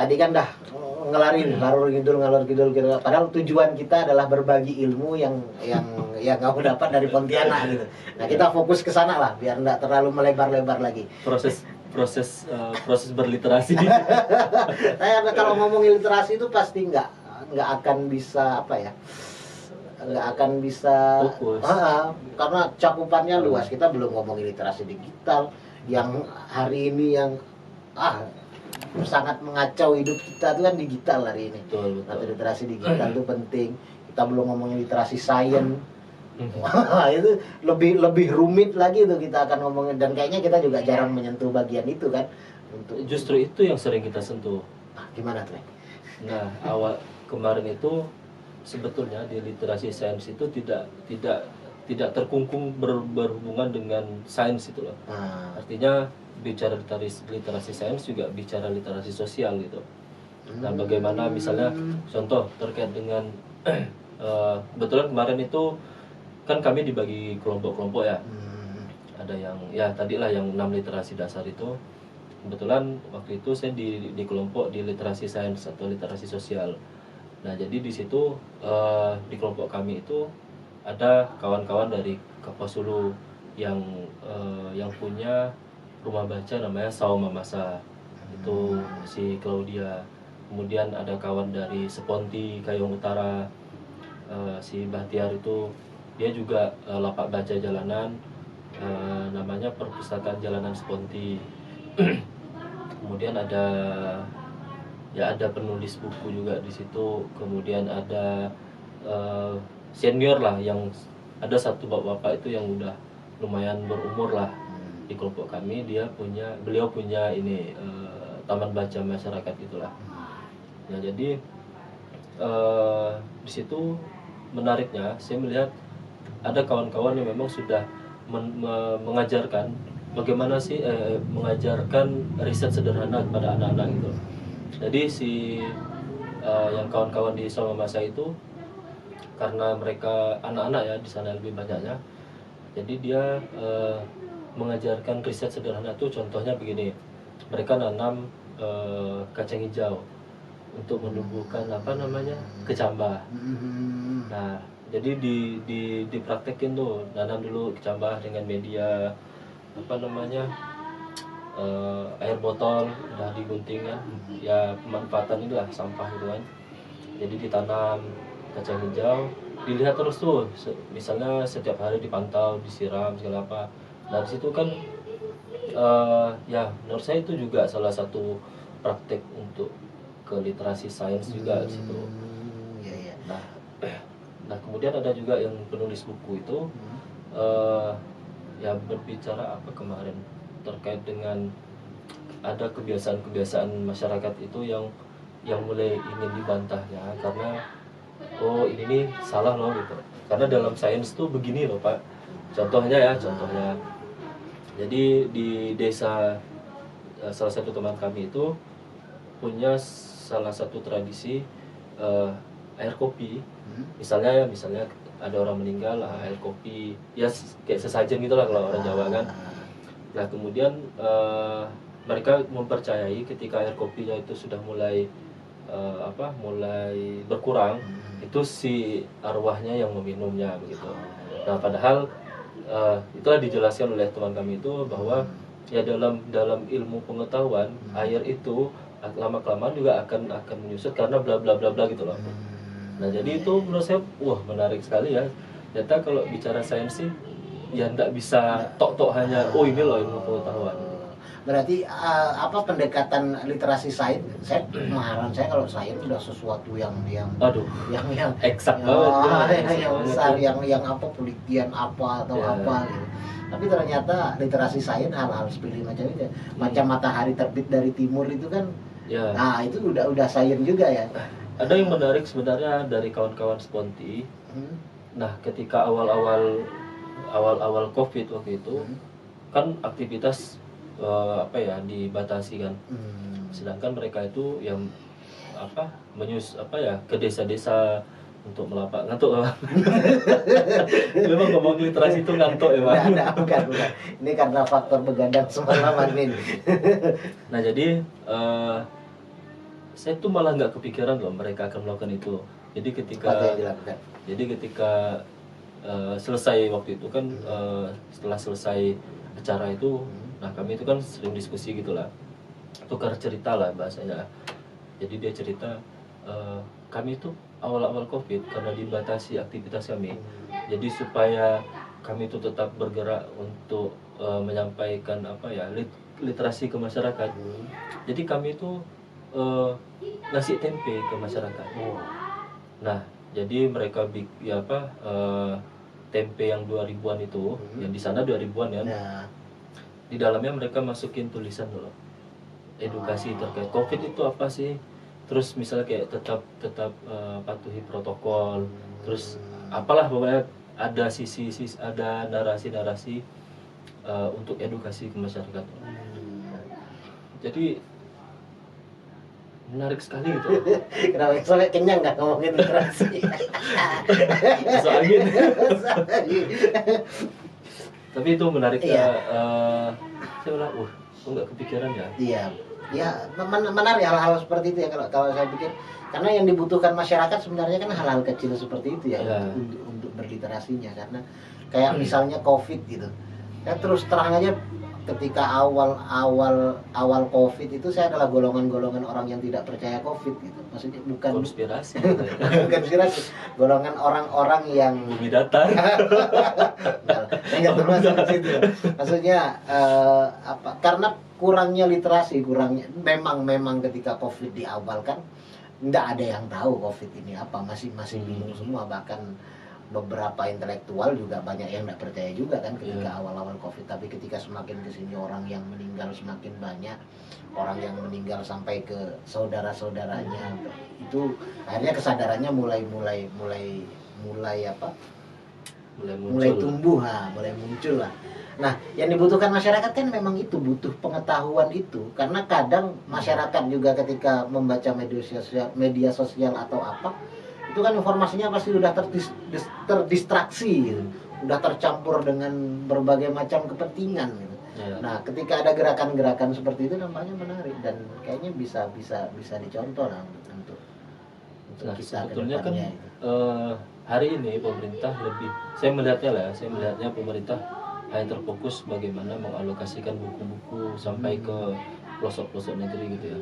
tadi kan dah ngalor ngidul gitu. Padahal tujuan kita adalah berbagi ilmu yang kamu dapat dari Pontianak gitu. Nah, kita fokus ke sana lah biar enggak terlalu melebar-lebar lagi. Proses berliterasi. Saya kalau ngomongin literasi itu pasti nggak akan bisa nggak akan bisa fokus. Karena cakupannya luas. Kita belum ngomongin literasi digital yang hari ini yang sangat mengacau hidup kita itu kan digital hari ini. Betul. Nah, literasi digital itu penting. Kita belum ngomongin literasi sains. Itu lebih rumit lagi tuh kita akan ngomongin, dan kayaknya kita juga jarang menyentuh bagian itu kan. Justru itu yang sering kita sentuh. Gimana tuh? Nah, awal kemarin itu sebetulnya di literasi sains itu tidak terkungkung berhubungan dengan sains itu loh. Artinya bicara literasi sains juga bicara literasi sosial gitu. Nah, bagaimana misalnya contoh terkait dengan kebetulan kemarin itu kan kami dibagi kelompok-kelompok ya. Ada yang tadilah yang 6 literasi dasar itu. Kebetulan waktu itu saya di kelompok di literasi sains atau literasi sosial. Nah, jadi di situ di kelompok kami itu ada kawan-kawan dari Kapuasulu yang punya rumah baca namanya Saung Mamasa, itu si Claudia. Kemudian ada kawan dari Seponti Kayong Utara, si Bahtiar itu dia juga lapak baca jalanan, namanya Perpustakaan Jalanan Seponti. Kemudian ada penulis buku juga di situ. Kemudian ada senior lah, yang ada satu bapak-bapak itu yang udah lumayan berumur lah di kelompok kami. Beliau punya ini taman baca masyarakat gitulah. Nah, jadi di situ menariknya saya melihat ada kawan-kawan yang memang sudah mengajarkan bagaimana sih mengajarkan riset sederhana kepada anak-anak gitu. Jadi yang kawan-kawan di Saung Mamasa itu, karena mereka anak-anak ya di sana lebih banyaknya, jadi dia mengajarkan riset sederhana tuh. Contohnya begini, mereka nanam kacang hijau untuk menumbuhkan kecambah. Nah, jadi dipraktekin tuh, nanam dulu kecambah dengan media air botol udah digunting kan, ya pemanfaatan itu lah sampah gitu kan. Jadi ditanam kacang hijau, dilihat terus tuh, misalnya setiap hari dipantau, disiram segala apa. Nah, di situ kan menurut saya itu juga salah satu praktek untuk ke literasi sains juga di situ. Nah, kemudian ada juga yang penulis buku itu berbicara kemarin terkait dengan ada kebiasaan-kebiasaan masyarakat itu yang mulai ingin dibantah ya, karena ini nih salah loh gitu. Karena dalam sains tuh begini loh Pak. Contohnya. Jadi di desa salah satu teman kami itu punya salah satu tradisi air kopi. Misalnya ada orang meninggal, air kopi ya kayak sesajen gitulah kalau orang Jawa kan. Nah, kemudian mereka mempercayai ketika air kopinya itu sudah mulai berkurang, itu si arwahnya yang meminumnya begitu. Nah, padahal itulah dijelaskan oleh teman kami itu bahwa ya dalam ilmu pengetahuan air itu lama-kelamaan juga akan menyusut karena bla bla bla bla gitu loh. Nah, jadi itu menurut saya menarik sekali ya. Ternyata kalau bicara sains sih ya enggak bisa tok-tok hanya ini loh ilmu pengetahuan. Berarti pendekatan literasi sains, saya pemahaman saya kalau sains udah sesuatu yang eksak banget, yang besar, yang penelitian atau apa gitu. Tapi ternyata literasi sains hal-hal seperti macam itu, macam matahari terbit dari timur itu kan, nah itu udah sains juga ya. Ada yang menarik sebenarnya dari kawan-kawan Seponti. Nah, ketika awal-awal COVID waktu itu kan aktivitas dibatasi kan. Sedangkan mereka itu yang ke desa-desa untuk melapak ngantuk. Memang ngomong literasi itu ngantuk ya Pak? Bukan. Ini karena faktor begadang semalaman ini. Nah, jadi saya tuh malah nggak kepikiran loh mereka akan melakukan itu. Jadi ketika selesai waktu itu kan, setelah selesai acara itu, nah kami itu kan sering diskusi gitulah, tukar cerita lah bahasanya. Jadi dia cerita, kami itu awal-awal COVID karena dibatasi aktivitas kami, jadi supaya kami itu tetap bergerak untuk menyampaikan literasi ke masyarakat. Jadi kami itu ngasih tempe ke masyarakat. Nah, jadi mereka tempe yang 2000-an itu, yang di sana 2000-an ya. Di dalamnya mereka masukin tulisan loh, edukasi terkait COVID itu apa sih, terus misalnya kayak tetap patuhi protokol, terus apalah pokoknya ada ada narasi untuk edukasi ke masyarakat. Jadi menarik sekali gitu. Kenapa sampai kenyang nggak ngomongin literasi? Soalnya tapi itu menarik. Saya bilang, kok nggak kepikiran ya? Iya, menarik hal-hal seperti itu ya kalau saya pikir, karena yang dibutuhkan masyarakat sebenarnya kan hal-hal kecil seperti itu ya, untuk berliterasinya. Karena kayak misalnya COVID gitu, saya terus terang aja, ketika awal COVID itu saya adalah golongan orang yang tidak percaya COVID gitu. Maksudnya bukan konspirasi, bukan konspirasi, golongan orang-orang yang bumi datar. Saya nggak termasuk di situ. Maksudnya karena kurangnya literasi, memang ketika COVID di awal kan nggak ada yang tahu COVID ini apa, masih bingung semua. Bahkan beberapa intelektual juga banyak yang nggak percaya juga kan ketika awal-awal COVID. Tapi ketika semakin kesini orang yang meninggal semakin banyak, orang yang meninggal sampai ke saudara-saudaranya, itu akhirnya kesadarannya mulai tumbuh, mulai muncul lah. Nah, yang dibutuhkan masyarakat kan memang itu, butuh pengetahuan itu. Karena kadang masyarakat juga ketika membaca media sosial atau apa, itu kan informasinya pasti udah terdistraksi gitu. Udah tercampur dengan berbagai macam kepentingan gitu. Nah, ketika ada gerakan-gerakan seperti itu nampaknya menarik dan kayaknya bisa dicontoh lah untuk kita sebetulnya kan gitu. Hari ini pemerintah saya melihatnya pemerintah hanya terfokus bagaimana mengalokasikan buku-buku sampai ke pelosok-pelosok negeri gitu ya.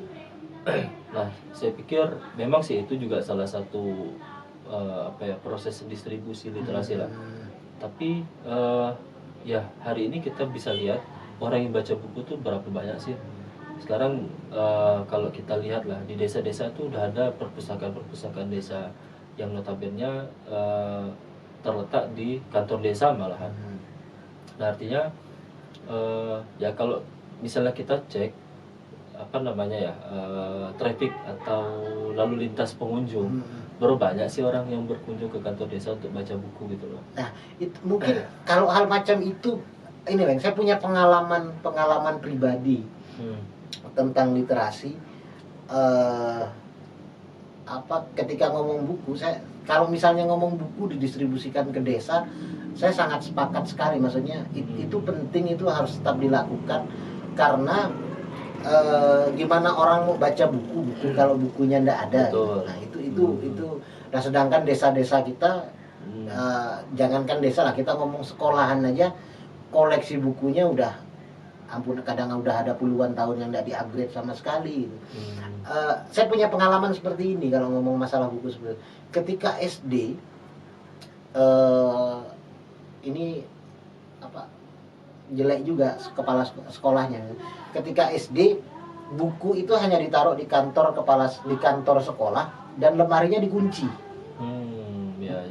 Nah, saya pikir memang sih itu juga salah satu proses distribusi literasi lah. Tapi ya hari ini kita bisa lihat orang yang baca buku tuh berapa banyak sih. Sekarang kalau kita lihat lah di desa-desa tuh udah ada perpustakaan desa yang notabene terletak di kantor desa malahan. Nah, artinya ya kalau misalnya kita cek traffic atau lalu lintas pengunjung, baru banyak sih orang yang berkunjung ke kantor desa untuk baca buku gitu loh. Nah, itu mungkin kalau hal macam itu, ini Bang, saya punya pengalaman pribadi tentang literasi. Ketika ngomong buku, kalau misalnya ngomong buku didistribusikan ke desa, saya sangat sepakat sekali. Maksudnya itu penting, itu harus tetap dilakukan. Karena gimana orang mau baca buku kalau bukunya ndak ada. Betul. Nah itu. Nah, sedangkan desa-desa kita, jangankan desa lah, kita ngomong sekolahan aja, koleksi bukunya udah ampun, kadang udah ada puluhan tahun yang ndak di-upgrade sama sekali. Saya punya pengalaman seperti ini kalau ngomong masalah buku seperti ketika SD. Ini jelek juga kepala sekolahnya. Ketika SD, buku itu hanya ditaruh di kantor sekolah dan lemarinya dikunci.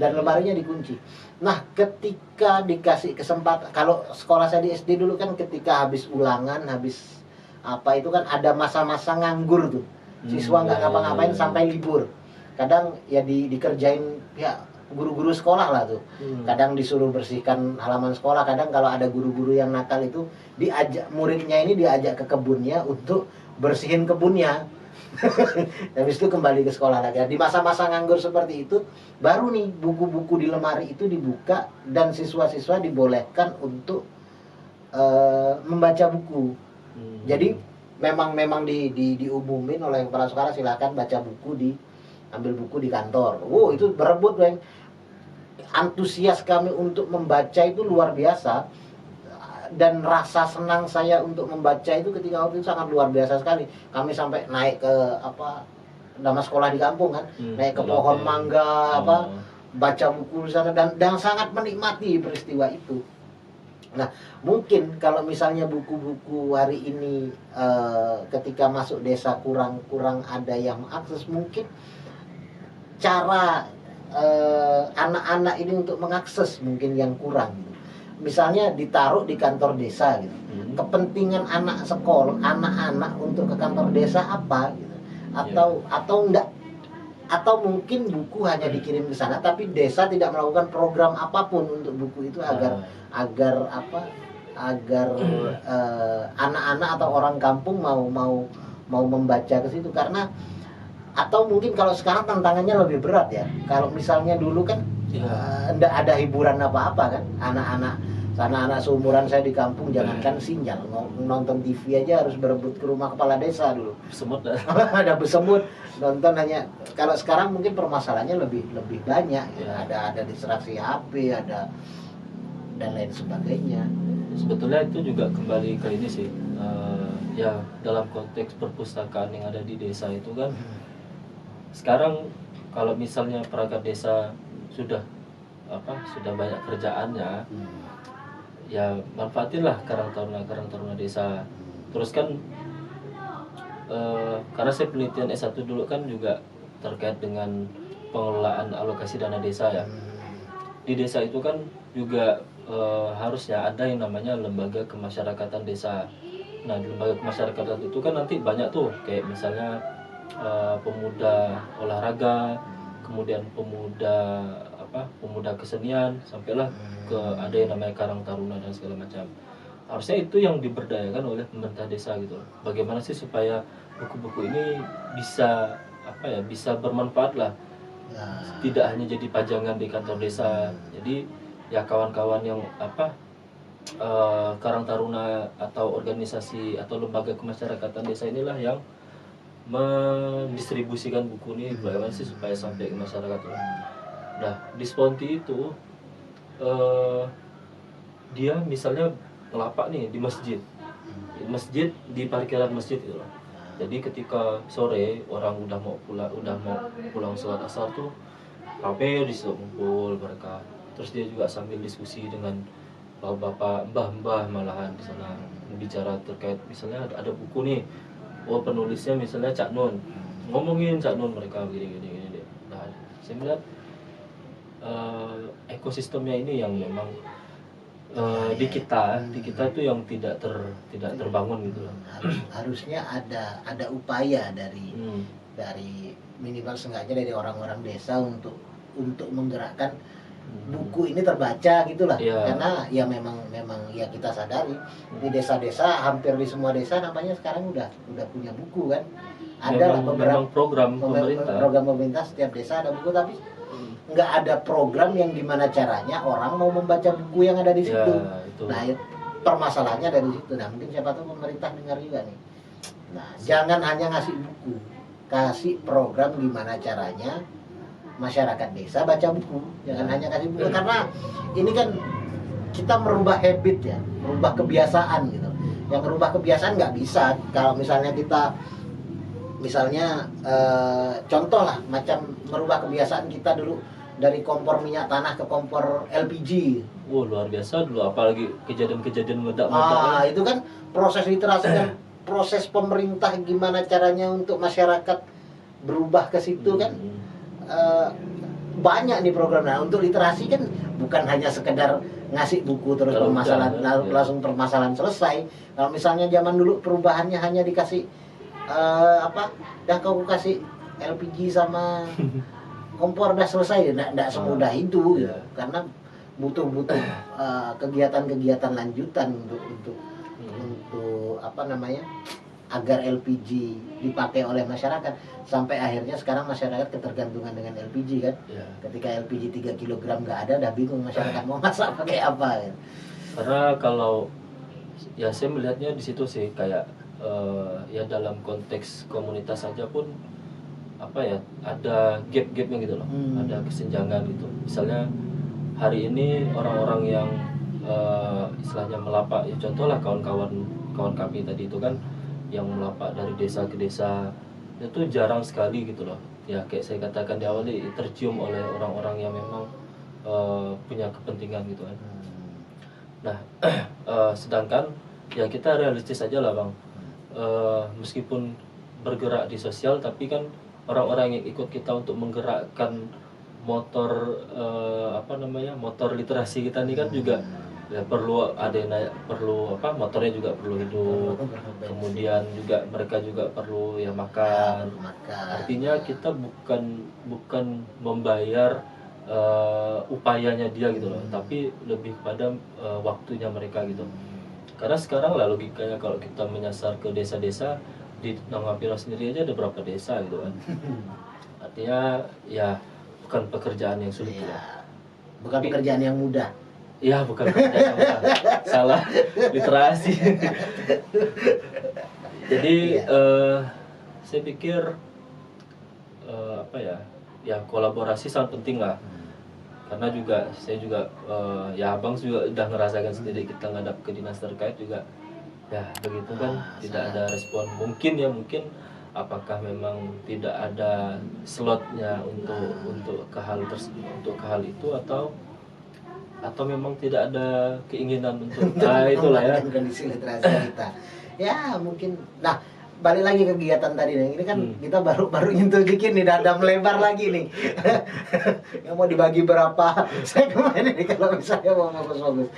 Lemarinya dikunci. Nah, ketika dikasih kesempatan, kalau sekolah saya di SD dulu kan ketika habis ulangan, habis apa itu kan ada masa-masa nganggur tuh. Siswa nggak ngapa-ngapain sampai libur. Kadang ya dikerjain ya guru-guru sekolah lah tuh. Kadang disuruh bersihkan halaman sekolah, kadang kalau ada guru-guru yang nakal itu muridnya ini diajak ke kebunnya untuk bersihin kebunnya. Habis itu kembali ke sekolah lagi. Di masa-masa nganggur seperti itu, baru nih buku-buku di lemari itu dibuka dan siswa-siswa dibolehkan untuk membaca buku. Jadi memang diumumin oleh kepala sekolah, silakan baca buku ambil buku di kantor. Itu berebut, Bang. Antusias kami untuk membaca itu luar biasa, dan rasa senang saya untuk membaca itu ketika waktu itu sangat luar biasa sekali. Kami sampai naik ke nama sekolah di kampung kan, naik ke pohon mangga, baca buku di sana, dan sangat menikmati peristiwa itu. Nah, mungkin kalau misalnya buku-buku hari ini ketika masuk desa kurang ada yang mengakses, mungkin cara anak-anak ini untuk mengakses mungkin yang kurang gitu. Misalnya ditaruh di kantor desa gitu. Kepentingan anak-anak untuk ke kantor desa apa gitu. Atau enggak, atau mungkin buku hanya dikirim ke sana tapi desa tidak melakukan program apapun untuk buku itu agar anak-anak atau orang kampung mau membaca ke situ. Karena atau mungkin kalau sekarang tantangannya lebih berat ya. Kalau misalnya dulu kan enggak ada hiburan apa-apa kan. Anak-anak seumuran saya di kampung, jangankan sinyal, nonton TV aja harus berebut ke rumah kepala desa dulu. Semut ada besemut, nonton hanya. Kalau sekarang mungkin permasalahannya lebih banyak ya. Ada distraksi HP, ada dan lain sebagainya. Sebetulnya itu juga kembali ke ini sih, ya dalam konteks perpustakaan yang ada di desa itu kan, sekarang kalau misalnya perangkat desa sudah banyak kerjaannya, ya manfaatinlah Karang Taruna desa. Terus kan karena saya penelitian S1 dulu kan juga terkait dengan pengelolaan alokasi dana desa ya. Di desa itu kan juga harusnya ada yang namanya lembaga kemasyarakatan desa. Nah, di lembaga kemasyarakatan itu kan nanti banyak tuh, kayak misalnya pemuda olahraga, kemudian pemuda kesenian, sampailah ke ada yang namanya Karang Taruna dan segala macam. Harusnya itu yang diberdayakan oleh pemerintah desa gitu. Bagaimana sih supaya buku-buku ini bisa bermanfaat lah, tidak hanya jadi pajangan di kantor desa. Jadi ya kawan-kawan yang Karang Taruna atau organisasi atau lembaga kemasyarakatan desa inilah yang mendistribusikan buku ini bagaimana sih supaya sampai ke masyarakat. Nah, di Sponti itu dia misalnya ngelapak nih di masjid di parkiran masjid gitu loh. Jadi ketika sore orang udah mau pulang sholat asar tuh rame di situ ngumpul mereka. Terus dia juga sambil diskusi dengan bapak-bapak, mbah-mbah malahan di sana, bicara terkait misalnya ada buku nih, penulisnya misalnya Cak Nun, ngomongin Cak Nun mereka gini. Nah, saya melihat ekosistemnya ini yang memang di kita itu yang tidak terbangun gitu loh. Harusnya ada upaya dari minimal sengaja dari orang-orang desa untuk menggerakkan buku ini terbaca gitulah. Karena ya memang ya kita sadari di desa-desa, hampir di semua desa namanya sekarang udah punya buku kan. Ada beberapa program pemerintah setiap desa ada buku, tapi nggak ada program yang gimana caranya orang mau membaca buku yang ada di situ. Nah, permasalahannya dari situ. Nah, mungkin siapa tahu pemerintah dengar juga nih. Nah, jangan hanya ngasih buku, kasih program gimana caranya masyarakat desa baca buku. Jangan hanya kasih buku, karena ini kan kita merubah habit ya, merubah kebiasaan gitu. Yang merubah kebiasaan nggak bisa kalau misalnya kita contoh lah, macam merubah kebiasaan kita dulu dari kompor minyak tanah ke kompor LPG. Luar biasa dulu, apalagi kejadian meledak-meledak. Itu kan proses literasi dan proses pemerintah gimana caranya untuk masyarakat berubah ke situ kan. Banyak nih programnya. Untuk literasi kan bukan hanya sekedar ngasih buku terus langsung permasalahan selesai. Kalau misalnya zaman dulu perubahannya hanya dikasih dah kau kasih LPG sama kompor dah selesai, enggak semudah itu gitu. Karena butuh kegiatan-kegiatan lanjutan untuk agar LPG dipakai oleh masyarakat, sampai akhirnya sekarang masyarakat ketergantungan dengan LPG kan. Ketika LPG 3 kg nggak ada, dah bingung masyarakat mau masak pakai apa gitu. Karena kalau ya saya melihatnya di situ sih, kayak ya dalam konteks komunitas saja pun apa ya, ada gap-gapnya gitu loh, ada kesenjangan gitu. Misalnya hari ini orang-orang yang istilahnya melapak, ya contohlah kawan kami tadi itu kan yang melapak dari desa ke desa, itu jarang sekali gitu loh. Ya kayak saya katakan di awal, tercium oleh orang-orang yang memang punya kepentingan gitu kan. Nah sedangkan ya kita realistis aja lah Bang, meskipun bergerak di sosial, tapi kan orang-orang yang ikut kita untuk menggerakkan motor motor literasi kita ini kan juga ya perlu ada yang perlu motornya juga perlu hidup, kemudian juga mereka juga perlu ya makan. Artinya kita bukan membayar upayanya dia gitu loh, tapi lebih kepada waktunya mereka gitu. Karena sekarang lah logikanya kalau kita menyasar ke desa-desa, di Nangapiro sendiri aja ada berapa desa gitu kan. Artinya ya bukan pekerjaan yang sulit ya. Bukan pekerjaan yang mudah. Iya, bukan pekerjaan yang mudah. Salah literasi. Jadi saya pikir ya kolaborasi sangat penting lah. Karena juga saya juga ya Abang juga udah ngerasakan sendiri, kita ngadap ke dinas terkait juga ya begitu kan, tidak ada respon. Mungkin apakah memang tidak ada slotnya untuk ke hal itu, atau memang tidak ada keinginan untuk itulah ya kondisi literasi kita ya mungkin. Nah balik lagi ke kegiatan tadi nih, ini kan kita baru nyentuh dikit nih, dada melebar lagi nih. Yang mau dibagi berapa segmen ini kalau misalnya mau fokus-fokus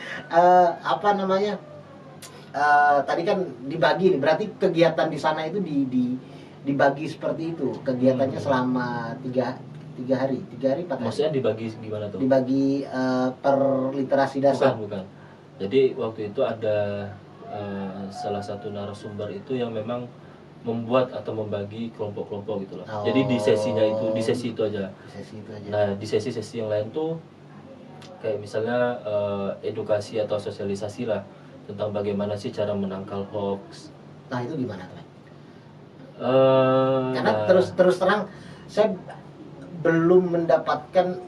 tadi kan dibagi nih, berarti kegiatan di sana itu dibagi seperti itu kegiatannya selama 3 hari 4 hari. Maksudnya dibagi gimana tuh? Dibagi per literasi dasar. Bukan. Jadi waktu itu ada salah satu narasumber itu yang memang membuat atau membagi kelompok-kelompok gitu loh. Jadi di sesi itu aja. Nah di sesi-sesi yang lain tuh kayak misalnya edukasi atau sosialisasi lah tentang bagaimana sih cara menangkal hoax. Nah itu gimana teman? Karena terus terang saya belum mendapatkan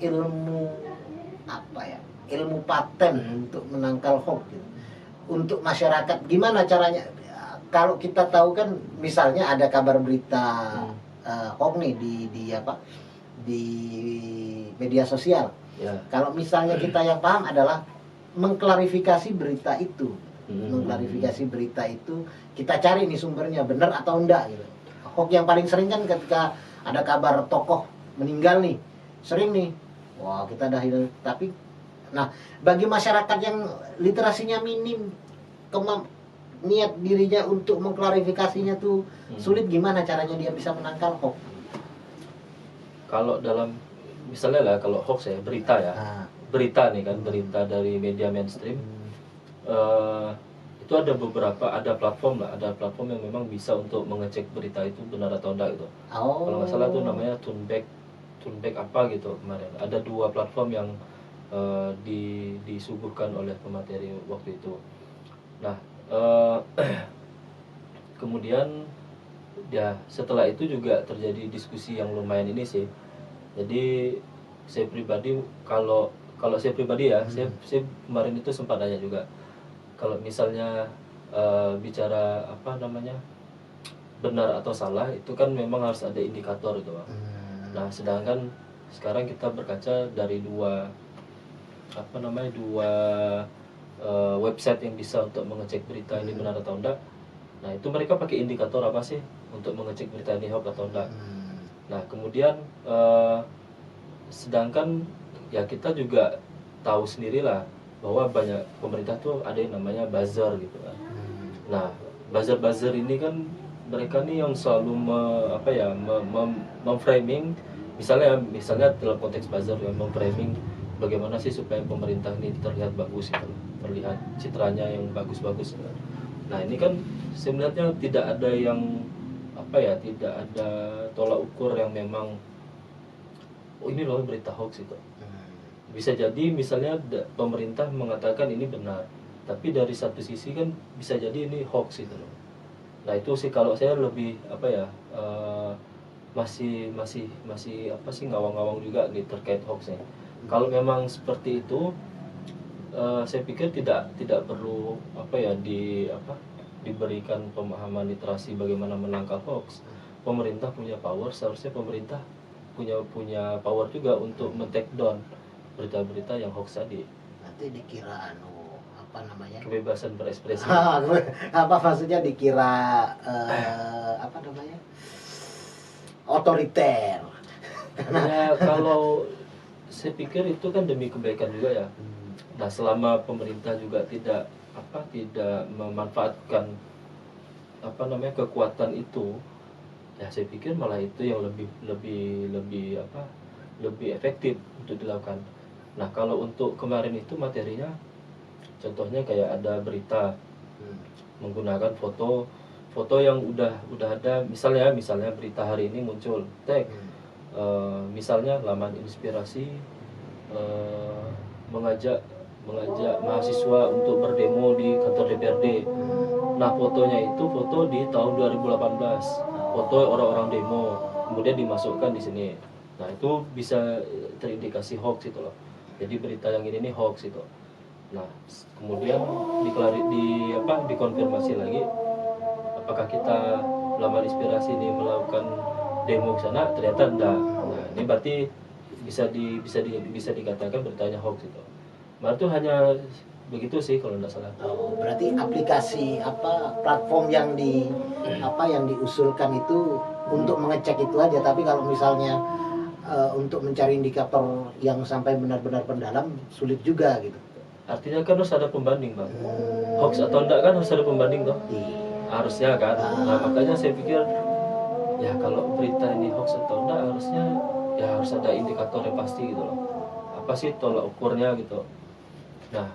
ilmu paten untuk menangkal hoax gitu. Untuk masyarakat gimana caranya? Kalau kita tahu kan misalnya ada kabar berita hoax nih di media sosial. Ya. Kalau misalnya kita yang paham adalah mengklarifikasi berita itu. Mengklarifikasi berita itu, kita cari nih sumbernya benar atau enggak gitu. Hoax yang paling sering kan ketika ada kabar tokoh meninggal nih, sering nih, wah kita dah hidup. Tapi nah bagi masyarakat yang literasinya minim, niat dirinya untuk mengklarifikasinya tuh sulit, gimana caranya dia bisa menangkal hoax? Kalau dalam misalnya lah, kalau hoax ya berita ya, berita nih kan, berita dari media mainstream, itu ada platform yang memang bisa untuk mengecek berita itu benar atau enggak gitu. Kalau nggak salah tuh namanya Tunback apa gitu kemarin. Ada 2 platform yang disuguhkan oleh pemateri waktu itu. Nah kemudian ya setelah itu juga terjadi diskusi yang lumayan ini sih. Jadi saya pribadi, kalau saya pribadi ya, saya kemarin itu sempat nanya juga, kalau misalnya bicara benar atau salah itu kan memang harus ada indikator gitu Bang. Nah sedangkan sekarang kita berkaca dari dua website yang bisa untuk mengecek berita ini benar atau enggak. Nah itu mereka pakai indikator apa sih untuk mengecek berita ini hoax atau enggak. Nah kemudian sedangkan ya kita juga tahu sendirilah bahwa banyak pemerintah tuh ada yang namanya buzzer gitu kan. Nah buzzer ini kan mereka nih yang selalu memframing, misalnya dalam konteks buzzer yang memframing bagaimana sih supaya pemerintah ini terlihat bagus gitu, terlihat citranya yang bagus-bagus. Nah ini kan sebenarnya tidak ada tidak ada tolak ukur yang memang ini loh berita hoax itu. Bisa jadi misalnya pemerintah mengatakan ini benar, tapi dari satu sisi kan bisa jadi ini hoax itu loh. Nah itu sih kalau saya lebih apa ya, masih apa sih, ngawang-ngawang juga nih terkait hoaxnya. Kalau memang seperti itu, saya pikir tidak perlu apa ya, diberikan pemahaman literasi bagaimana menangkal hoax. Pemerintah punya power, seharusnya pemerintah punya power juga untuk men-take down berita-berita yang hoax tadi. Nanti dikira apa namanya, kebebasan berekspresi. Apa maksudnya, dikira apa namanya, otoriter. Ya kalau saya pikir itu kan demi kebaikan juga ya. Nah selama pemerintah juga tidak memanfaatkan kekuatan itu, ya saya pikir malah itu yang lebih efektif untuk dilakukan. Nah kalau untuk kemarin itu materinya, contohnya kayak ada berita menggunakan foto yang udah ada, misalnya berita hari ini muncul tag misalnya laman inspirasi mengajak mahasiswa untuk berdemo di kantor DPRD. Nah fotonya itu foto di tahun 2018, foto orang-orang demo, kemudian dimasukkan di sini. Nah itu bisa terindikasi hoax itu loh. Jadi berita yang ini nih hoax itu. Nah kemudian dikonfirmasi lagi, apakah kita laman inspirasi ini melakukan demo ke sana, ternyata enggak. Nah ini berarti bisa dikatakan beritanya hoax itu. Nah itu hanya begitu sih kalau enggak salah. Berarti aplikasi platform yang diusulkan itu untuk mengecek itu aja, tapi kalau misalnya untuk mencari indikator yang sampai benar-benar mendalam sulit juga gitu. Artinya kan harus ada pembanding, Bang. Hoax atau enggak kan harus ada pembanding toh. Harusnya kan. Nah makanya saya pikir ya kalau berita ini hoax atau enggak, harusnya ya harus ada indikator yang pasti gitu loh. Apa sih tolak ukurnya gitu. Nah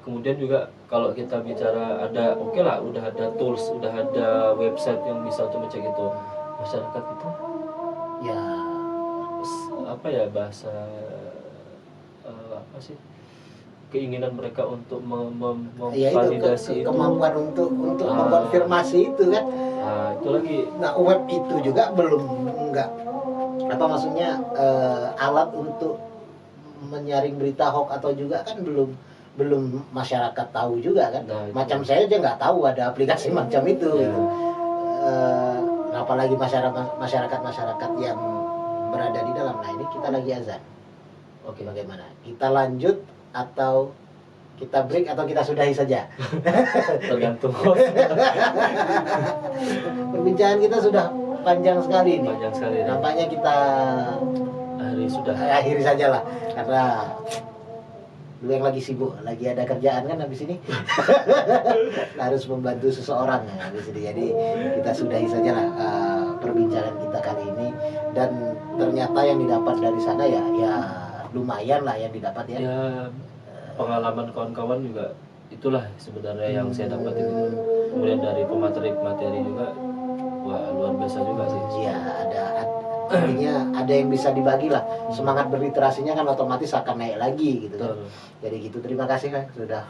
kemudian juga kalau kita bicara ada lah, udah ada tools, udah ada website yang bisa untuk ngecek itu. Masyarakat kita ya bahasa keinginan mereka untuk memvalidasi itu, kemampuan untuk mengkonfirmasi itu kan. Nah itu lagi. Nah web itu juga maksudnya alat untuk menyaring berita hoax atau juga kan belum masyarakat tahu juga kan. Nah, macam saya aja nggak tahu ada aplikasi macam itu gitu. Apalagi masyarakat yang berada di dalam. Nah ini kita lagi azan. Oke, bagaimana? Kita lanjut atau kita break atau kita sudahi saja? Tergantung. Perbincangan kita sudah panjang sekali nih. Panjang sekali. Nampaknya kita akhiri saja lah, karena lu yang lagi sibuk, lagi ada kerjaan kan habis ini. Harus membantu seseorang habis ini. Jadi kita sudahi saja lah perbincangan kita kali ini. Dan ternyata yang didapat dari sana ya lumayan lah yang didapat ya. Pengalaman kawan-kawan juga itulah sebenarnya yang saya dapat itu. Kemudian dari pemateri juga, wah luar biasa juga sih. Iya, artinya ada yang bisa dibagi lah. Semangat berliterasinya kan otomatis akan naik lagi gitu kan. Jadi gitu, terima kasih kan sudah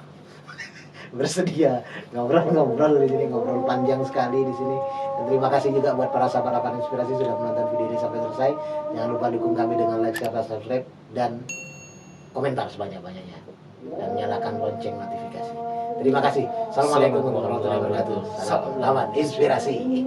bersedia ngobrol di sini, ngobrol panjang sekali di sini. Dan terima kasih juga buat para sahabat inspirasi sudah menonton video ini sampai selesai. Jangan lupa dukung kami dengan like, share, subscribe dan komentar sebanyak-banyaknya, dan nyalakan lonceng notifikasi. Terima kasih. Assalamualaikum warahmatullahi wabarakatuh. Salam lawan inspirasi.